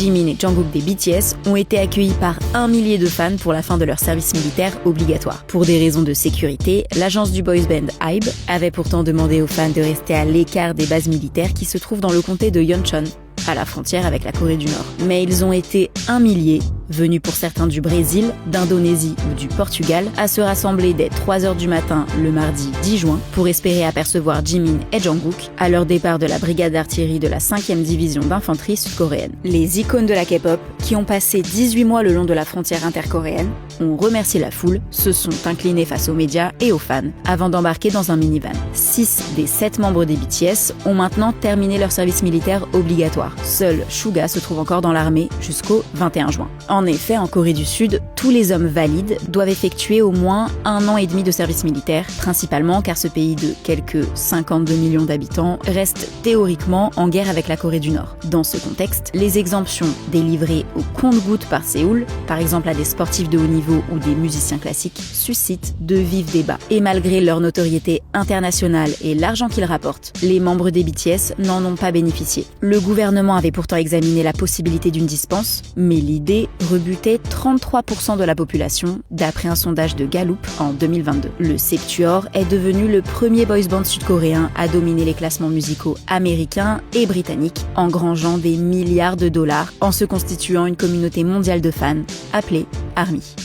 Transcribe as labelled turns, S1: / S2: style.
S1: Jimin et Jungkook des BTS ont été accueillis par 1 millier de fans pour la fin de leur service militaire obligatoire. Pour des raisons de sécurité, l'agence du boys band HYBE avait pourtant demandé aux fans de rester à l'écart des bases militaires qui se trouvent dans le comté de Yeoncheon, à la frontière avec la Corée du Nord. Mais ils ont été 1 millier, venus pour certains du Brésil, d'Indonésie ou du Portugal, à se rassembler dès 3h du matin le mardi 10 juin pour espérer apercevoir Jimin et Jungkook à leur départ de la brigade d'artillerie de la 5e division d'infanterie sud-coréenne. Les icônes de la K-pop, qui ont passé 18 mois le long de la frontière intercoréenne, ont remercié la foule, se sont inclinés face aux médias et aux fans, avant d'embarquer dans un minivan. 6 des 7 membres des BTS ont maintenant terminé leur service militaire obligatoire. Seul Suga se trouve encore dans l'armée jusqu'au 21 juin. En effet, en Corée du Sud, tous les hommes valides doivent effectuer au moins 1 an et demi de service militaire, principalement car ce pays de quelques 52 millions d'habitants reste théoriquement en guerre avec la Corée du Nord. Dans ce contexte, les exemptions délivrées au compte-gouttes par Séoul, par exemple à des sportifs de haut niveau ou des musiciens classiques, suscitent de vifs débats. Et malgré leur notoriété internationale et l'argent qu'ils rapportent, les membres des BTS n'en ont pas bénéficié. Le gouvernement avait pourtant examiné la possibilité d'une dispense, mais l'idée rebutait 33% de la population, d'après un sondage de Gallup en 2022. Le Septuor est devenu le premier boys band sud-coréen à dominer les classements musicaux américains et britanniques, engrangeant des milliards de dollars en se constituant une communauté mondiale de fans, appelée ARMY.